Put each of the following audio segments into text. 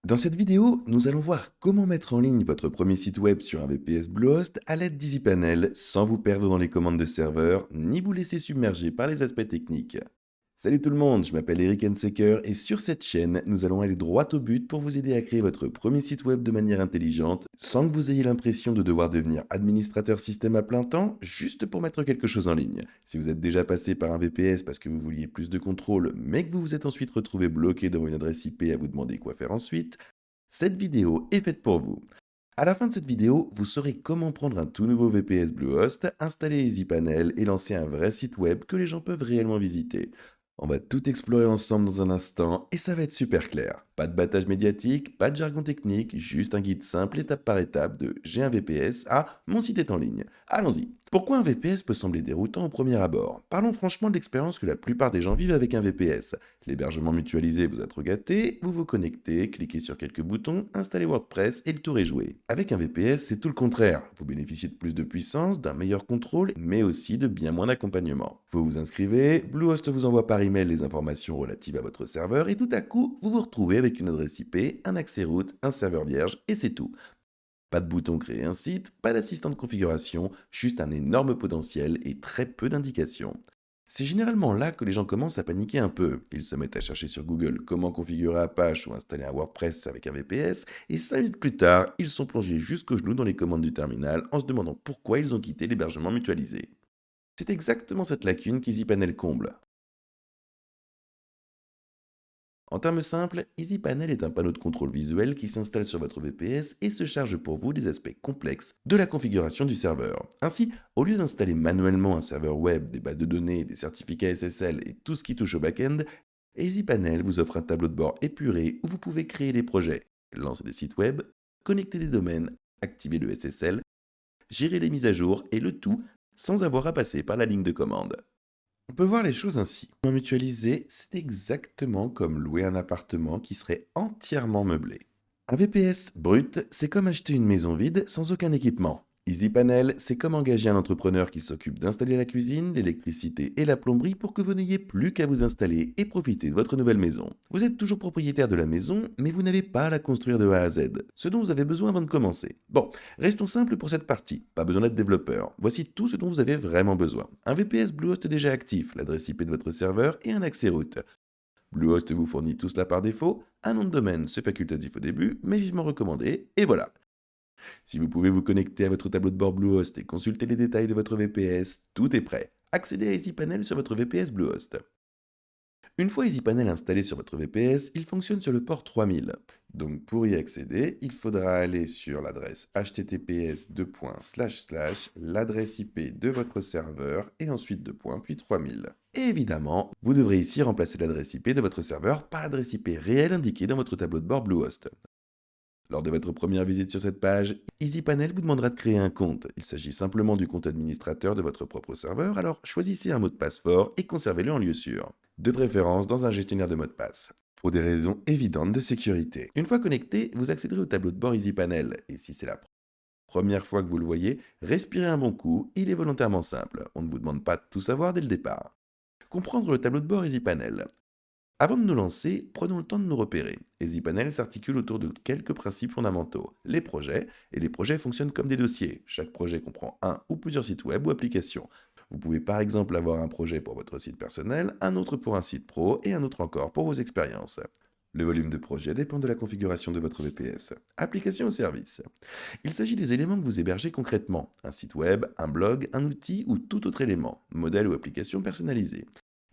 Dans cette vidéo, nous allons voir comment mettre en ligne votre premier site web sur un VPS Bluehost à l'aide d'EasyPanel sans vous perdre dans les commandes de serveur ni vous laisser submerger par les aspects techniques. Salut tout le monde, je m'appelle Eric Hensecker et sur cette chaîne, nous allons aller droit au but pour vous aider à créer votre premier site web de manière intelligente sans que vous ayez l'impression de devoir devenir administrateur système à plein temps juste pour mettre quelque chose en ligne. Si vous êtes déjà passé par un VPS parce que vous vouliez plus de contrôle mais que vous vous êtes ensuite retrouvé bloqué dans une adresse IP à vous demander quoi faire ensuite, cette vidéo est faite pour vous. À la fin de cette vidéo, vous saurez comment prendre un tout nouveau VPS Bluehost, installer EasyPanel et lancer un vrai site web que les gens peuvent réellement visiter. On va tout explorer ensemble dans un instant et ça va être super clair. Pas de battage médiatique, pas de jargon technique, juste un guide simple étape par étape de j'ai un VPS à mon site est en ligne. Allons-y. Pourquoi un VPS peut sembler déroutant au premier abord? Parlons franchement de l'expérience que la plupart des gens vivent avec un VPS. L'hébergement mutualisé vous a trop gâté, vous vous connectez, cliquez sur quelques boutons, installez WordPress et le tour est joué. Avec un VPS, c'est tout le contraire. Vous bénéficiez de plus de puissance, d'un meilleur contrôle, mais aussi de bien moins d'accompagnement. Vous vous inscrivez, Bluehost vous envoie par email les informations relatives à votre serveur et tout à coup, vous vous retrouvez avec une adresse IP, un accès root, un serveur vierge et c'est tout. Pas de bouton créer un site, pas d'assistant de configuration, juste un énorme potentiel et très peu d'indications. C'est généralement là que les gens commencent à paniquer un peu. Ils se mettent à chercher sur Google comment configurer Apache ou installer un WordPress avec un VPS, et 5 minutes plus tard, ils sont plongés jusqu'aux genoux dans les commandes du terminal en se demandant pourquoi ils ont quitté l'hébergement mutualisé. C'est exactement cette lacune qu'EasyPanel comble. En termes simples, EasyPanel est un panneau de contrôle visuel qui s'installe sur votre VPS et se charge pour vous des aspects complexes de la configuration du serveur. Ainsi, au lieu d'installer manuellement un serveur web, des bases de données, des certificats SSL et tout ce qui touche au back-end, EasyPanel vous offre un tableau de bord épuré où vous pouvez créer des projets, lancer des sites web, connecter des domaines, activer le SSL, gérer les mises à jour et le tout sans avoir à passer par la ligne de commande. On peut voir les choses ainsi. Un mutualisé, c'est exactement comme louer un appartement qui serait entièrement meublé. Un VPS brut, c'est comme acheter une maison vide sans aucun équipement. EasyPanel, c'est comme engager un entrepreneur qui s'occupe d'installer la cuisine, l'électricité et la plomberie pour que vous n'ayez plus qu'à vous installer et profiter de votre nouvelle maison. Vous êtes toujours propriétaire de la maison, mais vous n'avez pas à la construire de A à Z, ce dont vous avez besoin avant de commencer. Bon, restons simples pour cette partie, pas besoin d'être développeur. Voici tout ce dont vous avez vraiment besoin. Un VPS Bluehost déjà actif, l'adresse IP de votre serveur et un accès route. Bluehost vous fournit tout cela par défaut, un nom de domaine, c'est facultatif au début, mais vivement recommandé, et voilà. Si vous pouvez vous connecter à votre tableau de bord Bluehost et consulter les détails de votre VPS, tout est prêt. Accédez à EasyPanel sur votre VPS Bluehost. Une fois EasyPanel installé sur votre VPS, il fonctionne sur le port 3000. Donc pour y accéder, il faudra aller sur l'adresse https l'adresse IP de votre serveur et ensuite puis 3000. Et évidemment, vous devrez ici remplacer l'adresse IP de votre serveur par l'adresse IP réelle indiquée dans votre tableau de bord Bluehost. Lors de votre première visite sur cette page, EasyPanel vous demandera de créer un compte. Il s'agit simplement du compte administrateur de votre propre serveur, alors choisissez un mot de passe fort et conservez-le en lieu sûr. De préférence dans un gestionnaire de mots de passe. Pour des raisons évidentes de sécurité. Une fois connecté, vous accéderez au tableau de bord EasyPanel, et si c'est la première fois que vous le voyez, respirez un bon coup, il est volontairement simple. On ne vous demande pas de tout savoir dès le départ. Comprendre le tableau de bord EasyPanel. Avant de nous lancer, prenons le temps de nous repérer. EasyPanel s'articule autour de quelques principes fondamentaux. Les projets, et les projets fonctionnent comme des dossiers. Chaque projet comprend un ou plusieurs sites web ou applications. Vous pouvez par exemple avoir un projet pour votre site personnel, un autre pour un site pro et un autre encore pour vos expériences. Le volume de projet dépend de la configuration de votre VPS. Application ou service. Il s'agit des éléments que vous hébergez concrètement. Un site web, un blog, un outil ou tout autre élément. Modèle ou application personnalisée.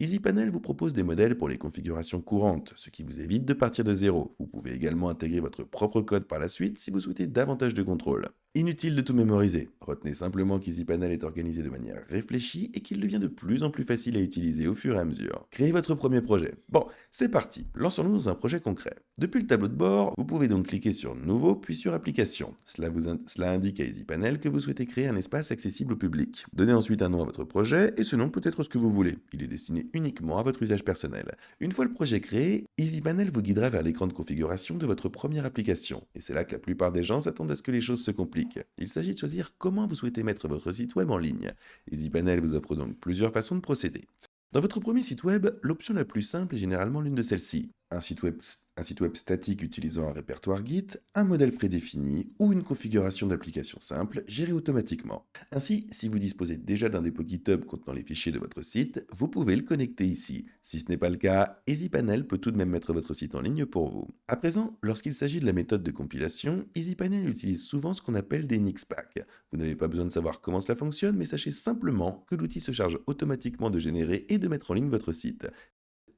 EasyPanel vous propose des modèles pour les configurations courantes, ce qui vous évite de partir de zéro. Vous pouvez également intégrer votre propre code par la suite si vous souhaitez davantage de contrôle. Inutile de tout mémoriser. Retenez simplement qu'EasyPanel est organisé de manière réfléchie et qu'il devient de plus en plus facile à utiliser au fur et à mesure. Créez votre premier projet. Bon, c'est parti. Lançons-nous dans un projet concret. Depuis le tableau de bord, vous pouvez donc cliquer sur Nouveau puis sur Application. Cela indique à EasyPanel que vous souhaitez créer un espace accessible au public. Donnez ensuite un nom à votre projet et ce nom peut être ce que vous voulez. Il est destiné uniquement à votre usage personnel. Une fois le projet créé, EasyPanel vous guidera vers l'écran de configuration de votre première application. Et c'est là que la plupart des gens s'attendent à ce que les choses se compliquent. Il s'agit de choisir comment vous souhaitez mettre votre site web en ligne. EasyPanel vous offre donc plusieurs façons de procéder. Dans votre premier site web, l'option la plus simple est généralement l'une de celles-ci. un site web statique utilisant un répertoire Git, un modèle prédéfini ou une configuration d'application simple gérée automatiquement. Ainsi, si vous disposez déjà d'un dépôt GitHub contenant les fichiers de votre site, vous pouvez le connecter ici. Si ce n'est pas le cas, EasyPanel peut tout de même mettre votre site en ligne pour vous. À présent, lorsqu'il s'agit de la méthode de compilation, EasyPanel utilise souvent ce qu'on appelle des Nixpacks. Vous n'avez pas besoin de savoir comment cela fonctionne, mais sachez simplement que l'outil se charge automatiquement de générer et de mettre en ligne votre site.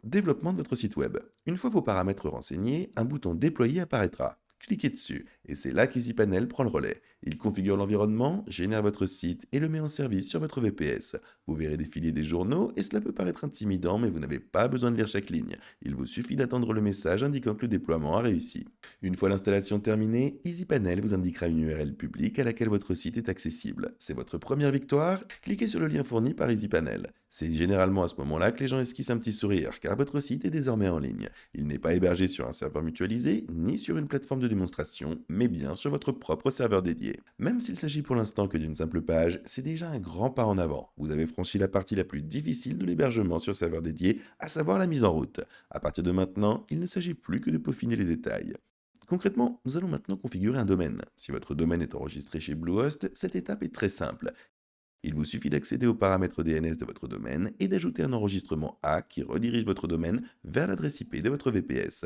Développement de votre site web. Une fois vos paramètres renseignés, un bouton Déployer apparaîtra. Cliquez dessus, et c'est là qu'EasyPanel prend le relais. Il configure l'environnement, génère votre site et le met en service sur votre VPS. Vous verrez défiler des journaux, et cela peut paraître intimidant, mais vous n'avez pas besoin de lire chaque ligne. Il vous suffit d'attendre le message indiquant que le déploiement a réussi. Une fois l'installation terminée, EasyPanel vous indiquera une URL publique à laquelle votre site est accessible. C'est votre première victoire? Cliquez sur le lien fourni par EasyPanel. C'est généralement à ce moment-là que les gens esquissent un petit sourire, car votre site est désormais en ligne. Il n'est pas hébergé sur un serveur mutualisé, ni sur une plateforme de démonstration, mais bien sur votre propre serveur dédié. Même s'il s'agit pour l'instant que d'une simple page, c'est déjà un grand pas en avant. Vous avez franchi la partie la plus difficile de l'hébergement sur serveur dédié, à savoir la mise en route. À partir de maintenant, il ne s'agit plus que de peaufiner les détails. Concrètement, nous allons maintenant configurer un domaine. Si votre domaine est enregistré chez Bluehost, cette étape est très simple. Il vous suffit d'accéder aux paramètres DNS de votre domaine et d'ajouter un enregistrement A qui redirige votre domaine vers l'adresse IP de votre VPS.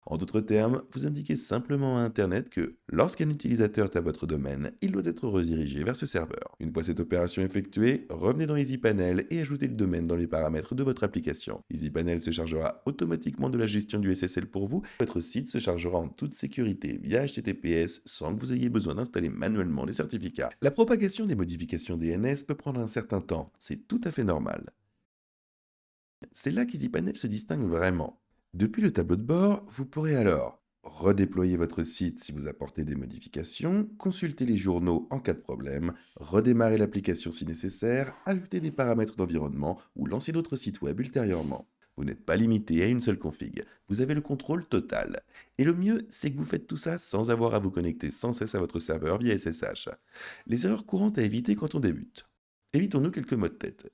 En d'autres termes, vous indiquez simplement à Internet que, lorsqu'un utilisateur tape votre domaine, il doit être redirigé vers ce serveur. Une fois cette opération effectuée, revenez dans EasyPanel et ajoutez le domaine dans les paramètres de votre application. EasyPanel se chargera automatiquement de la gestion du SSL pour vous. Votre site se chargera en toute sécurité via HTTPS sans que vous ayez besoin d'installer manuellement les certificats. La propagation des modifications DNS peut prendre un certain temps, c'est tout à fait normal. C'est là qu'EasyPanel se distingue vraiment. Depuis le tableau de bord, vous pourrez alors redéployer votre site si vous apportez des modifications, consulter les journaux en cas de problème, redémarrer l'application si nécessaire, ajouter des paramètres d'environnement ou lancer d'autres sites web ultérieurement. Vous n'êtes pas limité à une seule config, vous avez le contrôle total. Et le mieux, c'est que vous faites tout ça sans avoir à vous connecter sans cesse à votre serveur via SSH. Les erreurs courantes à éviter quand on débute. Évitons-nous quelques mots de tête.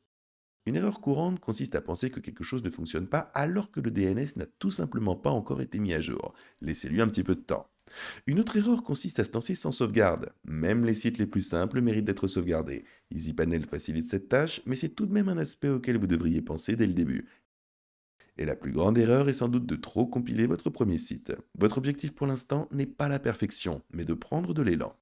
Une erreur courante consiste à penser que quelque chose ne fonctionne pas alors que le DNS n'a tout simplement pas encore été mis à jour. Laissez-lui un petit peu de temps. Une autre erreur consiste à se lancer sans sauvegarde. Même les sites les plus simples méritent d'être sauvegardés. EasyPanel facilite cette tâche, mais c'est tout de même un aspect auquel vous devriez penser dès le début. Et la plus grande erreur est sans doute de trop compiler votre premier site. Votre objectif pour l'instant n'est pas la perfection, mais de prendre de l'élan.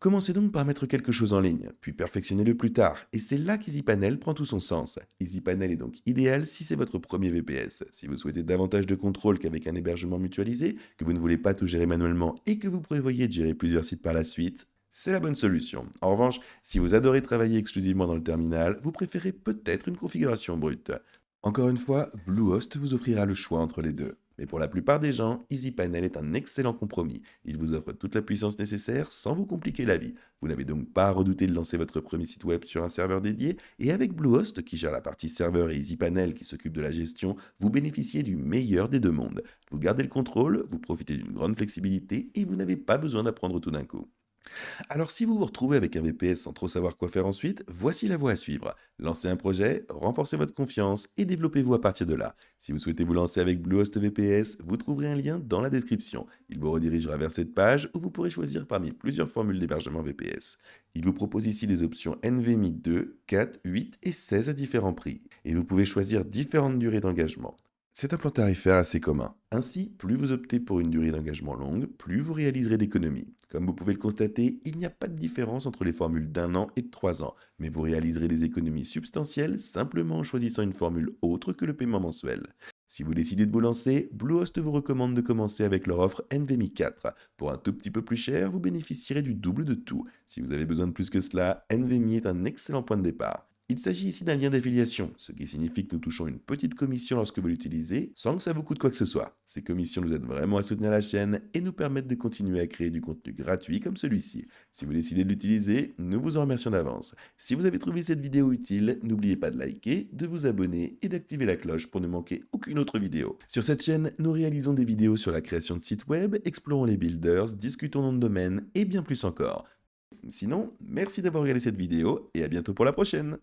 Commencez donc par mettre quelque chose en ligne, puis perfectionnez-le plus tard, et c'est là qu'EasyPanel prend tout son sens. EasyPanel est donc idéal si c'est votre premier VPS. Si vous souhaitez davantage de contrôle qu'avec un hébergement mutualisé, que vous ne voulez pas tout gérer manuellement et que vous prévoyez de gérer plusieurs sites par la suite, c'est la bonne solution. En revanche, si vous adorez travailler exclusivement dans le terminal, vous préférez peut-être une configuration brute. Encore une fois, Bluehost vous offrira le choix entre les deux. Mais pour la plupart des gens, EasyPanel est un excellent compromis. Il vous offre toute la puissance nécessaire sans vous compliquer la vie. Vous n'avez donc pas à redouter de lancer votre premier site web sur un serveur dédié, et avec Bluehost, qui gère la partie serveur, et EasyPanel, qui s'occupe de la gestion, vous bénéficiez du meilleur des deux mondes. Vous gardez le contrôle, vous profitez d'une grande flexibilité, et vous n'avez pas besoin d'apprendre tout d'un coup. Alors si vous vous retrouvez avec un VPS sans trop savoir quoi faire ensuite, voici la voie à suivre. Lancez un projet, renforcez votre confiance et développez-vous à partir de là. Si vous souhaitez vous lancer avec Bluehost VPS, vous trouverez un lien dans la description. Il vous redirigera vers cette page où vous pourrez choisir parmi plusieurs formules d'hébergement VPS. Il vous propose ici des options NVMe 2, 4, 8 et 16 à différents prix. Et vous pouvez choisir différentes durées d'engagement. C'est un plan tarifaire assez commun. Ainsi, plus vous optez pour une durée d'engagement longue, plus vous réaliserez d'économies. Comme vous pouvez le constater, il n'y a pas de différence entre les formules d'1 an et de 3 ans, mais vous réaliserez des économies substantielles simplement en choisissant une formule autre que le paiement mensuel. Si vous décidez de vous lancer, Bluehost vous recommande de commencer avec leur offre NVMe 4. Pour un tout petit peu plus cher, vous bénéficierez du double de tout. Si vous avez besoin de plus que cela, NVMe est un excellent point de départ. Il s'agit ici d'un lien d'affiliation, ce qui signifie que nous touchons une petite commission lorsque vous l'utilisez, sans que ça vous coûte quoi que ce soit. Ces commissions nous aident vraiment à soutenir la chaîne et nous permettent de continuer à créer du contenu gratuit comme celui-ci. Si vous décidez de l'utiliser, nous vous en remercions d'avance. Si vous avez trouvé cette vidéo utile, n'oubliez pas de liker, de vous abonner et d'activer la cloche pour ne manquer aucune autre vidéo. Sur cette chaîne, nous réalisons des vidéos sur la création de sites web, explorons les builders, discutons nom de domaine et bien plus encore. Sinon, merci d'avoir regardé cette vidéo et à bientôt pour la prochaine.